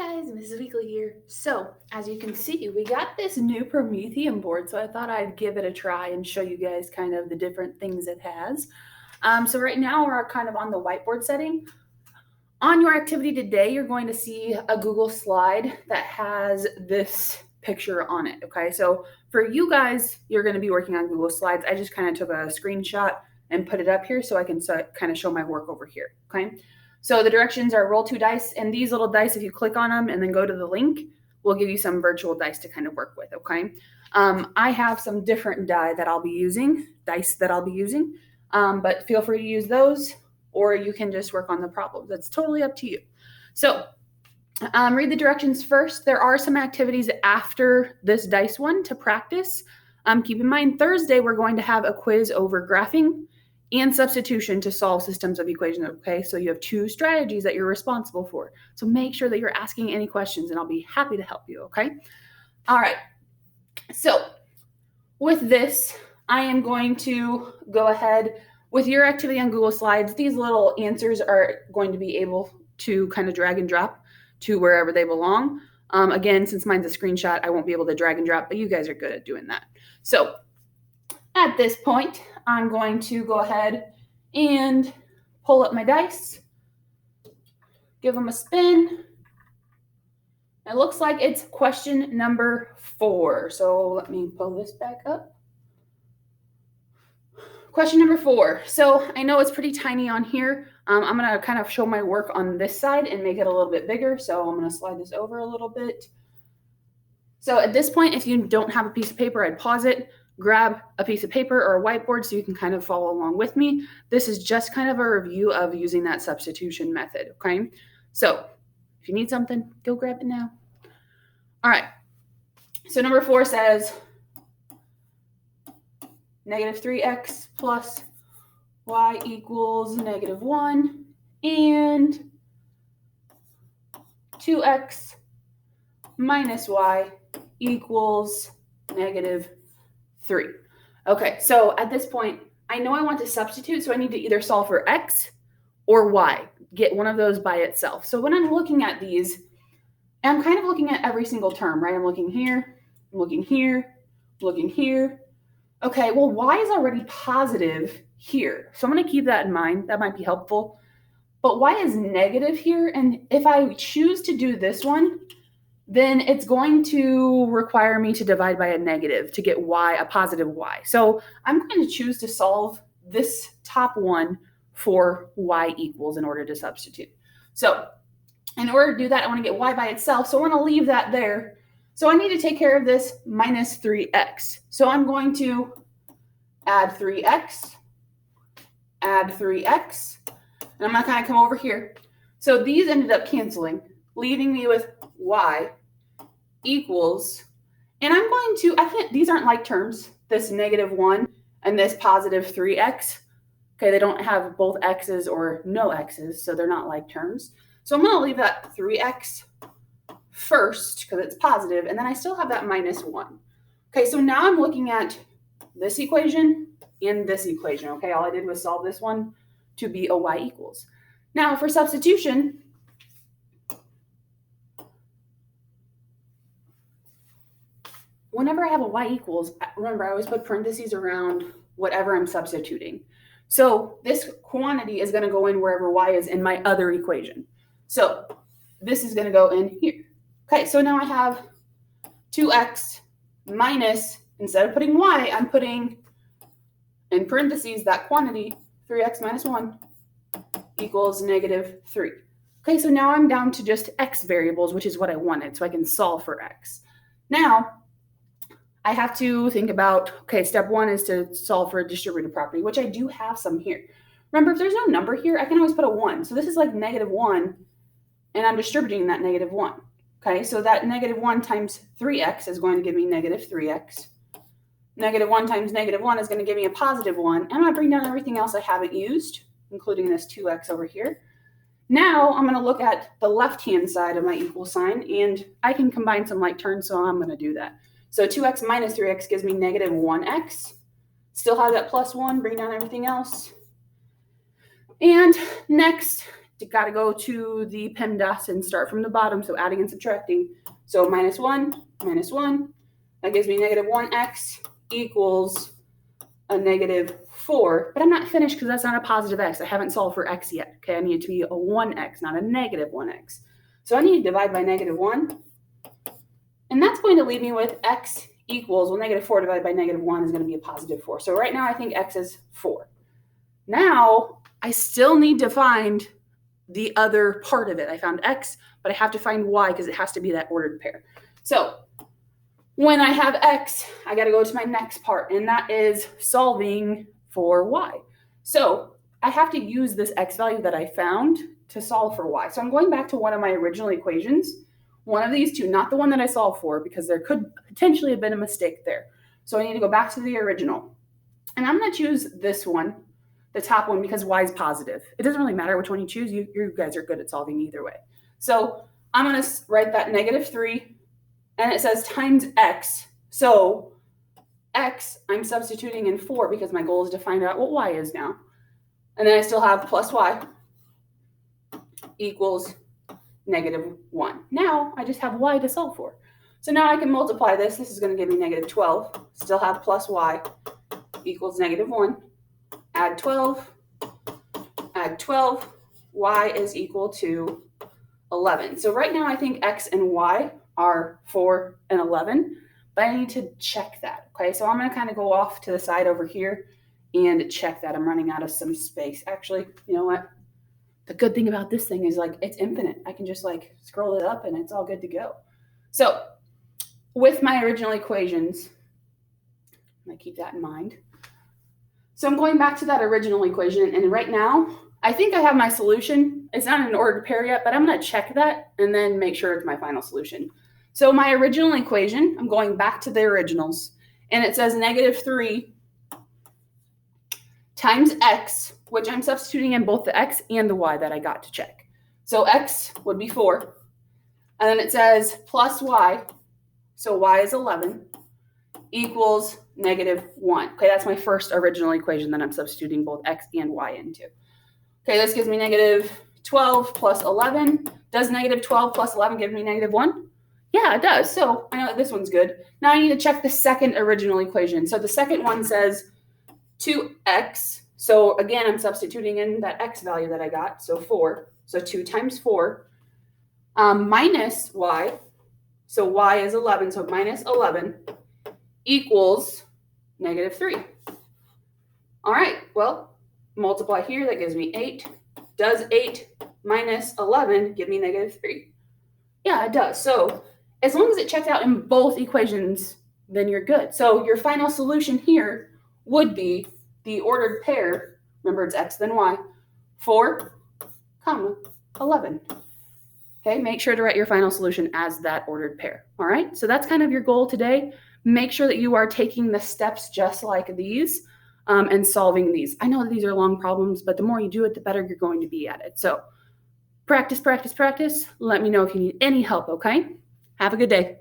guys, Mrs. Weekly here. So, as you can see, we got this new Promethean board, so I thought I'd give it a try and show you guys kind of the different things it has. So right now we're kind of on the whiteboard setting. On your activity today, you're going to see a Google slide that has this picture on it, okay? So for you guys, you're going to be working on Google Slides. I just kind of took a screenshot and put it up here so I can kind of show my work over here, okay? So the directions are roll 2 dice, and these little dice, if you click on them and then go to the link, will give you some virtual dice to kind of work with, okay? I have some different dice that I'll be using, but feel free to use those, or you can just work on the problems. That's totally up to you. So read the directions first. There are some activities after this dice one to practice. Keep in mind, Thursday, we're going to have a quiz over graphing and substitution to solve systems of equations, okay? So you have 2 strategies that you're responsible for. So make sure that you're asking any questions, and I'll be happy to help you, okay? All right. So with this, I am going to go ahead with your activity on Google Slides. These little answers are going to be able to kind of drag and drop to wherever they belong. Again, since mine's a screenshot, I won't be able to drag and drop, but you guys are good at doing that. So at this point, I'm going to go ahead and pull up my dice, give them a spin. It looks like it's question number 4. So let me pull this back up. Question number 4. So I know it's pretty tiny on here. I'm going to kind of show my work on this side and make it a little bit bigger. So I'm going to slide this over a little bit. So at this point, if you don't have a piece of paper, I'd pause it, grab a piece of paper or a whiteboard so you can kind of follow along with me. This is just kind of a review of using that substitution method, okay? So if you need something, go grab it now. All right. So number 4 says negative 3x plus y equals negative 1 and 2x minus y equals negative 3. Okay, so at this point, I know I want to substitute, so I need to either solve for x or y, get one of those by itself. So when I'm looking at these, I'm kind of looking at every single term, right? I'm looking here, I'm looking here, looking here. Okay, well, y is already positive here, so I'm going to keep that in mind. That might be helpful. But y is negative here, and if I choose to do this one, then it's going to require me to divide by a negative to get y, a positive y. So I'm going to choose to solve this top one for y equals in order to substitute. So in order to do that, I want to get y by itself. So I want to leave that there. So I need to take care of this minus 3x. So I'm going to add 3x, and I'm going to kind of come over here. So these ended up canceling, leaving me with y equals, and I'm going to, these aren't like terms, this negative 1 and this positive 3x. Okay, they don't have both x's or no x's, so they're not like terms. So I'm going to leave that 3x first because it's positive, and then I still have that minus 1. Okay, so now I'm looking at this equation and this equation. Okay, all I did was solve this one to be a y equals. Now for substitution, whenever I have a y equals, remember I always put parentheses around whatever I'm substituting. So this quantity is going to go in wherever y is in my other equation. So this is going to go in here. Okay, so now I have 2x minus, instead of putting y, I'm putting in parentheses that quantity, 3x minus 1 equals negative 3. Okay, so now I'm down to just x variables, which is what I wanted, so I can solve for x. Now, I have to think about, okay, step 1 is to solve for a distributive property, which I do have some here. Remember, if there's no number here, I can always put a 1. So this is like negative 1, and I'm distributing that negative 1. Okay, so that negative 1 times 3x is going to give me negative 3x. Negative 1 times negative 1 is going to give me a positive 1. And I'm going to bring down everything else I haven't used, including this 2x over here. Now I'm going to look at the left-hand side of my equal sign, and I can combine some like terms, so I'm going to do that. So 2x minus 3x gives me negative 1x. Still have that plus 1, bring down everything else. And next, got to go to the PEMDAS and start from the bottom, so adding and subtracting. So minus 1, that gives me negative 1x equals a negative 4. But I'm not finished because that's not a positive x. I haven't solved for x yet. Okay, I need it to be a 1x, not a negative 1x. So I need to divide by negative 1. And that's going to leave me with x equals, well, negative 4 divided by negative 1 is going to be a positive 4. So right now I think x is 4. Now I still need to find the other part of it. I found x, but I have to find y because it has to be that ordered pair. So when I have x, I got to go to my next part, and that is solving for y. So I have to use this x value that I found to solve for y. So I'm going back to one of my original equations, one of these two, not the one that I solved for, because there could potentially have been a mistake there. So I need to go back to the original. And I'm going to choose this one, the top one, because y is positive. It doesn't really matter which one you choose. You guys are good at solving either way. So I'm going to write that negative 3, and it says times x. So x, I'm substituting in 4 because my goal is to find out what y is now. And then I still have plus y equals negative 1. Now I just have y to solve for. So now I can multiply this. This is going to give me negative 12. Still have plus y equals negative 1. Add 12. Add 12. Y is equal to 11. So right now I think x and y are 4 and 11, but I need to check that. Okay, so I'm going to kind of go off to the side over here and check that. I'm running out of some space. Actually, you know what? The good thing about this thing is like it's infinite. I can just like scroll it up and it's all good to go. So with my original equations, I keep that in mind. So I'm going back to that original equation, and right now I think I have my solution. It's not in an ordered pair yet, but I'm going to check that and then make sure it's my final solution. So my original equation, I'm going back to the originals, and it says negative 3 times x, which I'm substituting in both the x and the y that I got to check. So x would be 4, and then it says plus y, so y is 11, equals negative 1. Okay, that's my first original equation that I'm substituting both x and y into. Okay, this gives me negative 12 plus 11. Does negative 12 plus 11 give me negative 1? Yeah, it does. So I know that this one's good. Now I need to check the second original equation. So the second one says 2x. So again, I'm substituting in that x value that I got. So 4. So 2 times 4 minus y. So y is 11. So minus 11 equals negative 3. All right, well, multiply here. That gives me 8. Does 8 minus 11 give me negative 3? Yeah, it does. So as long as it checks out in both equations, then you're good. So your final solution here would be the ordered pair. Remember, it's x then y. 4, 11. Okay, make sure to write your final solution as that ordered pair. All right, so that's kind of your goal today. Make sure that you are taking the steps just like these and solving these. I know that these are long problems, but the more you do it, the better you're going to be at it. So practice, practice, practice. Let me know if you need any help, okay? Have a good day.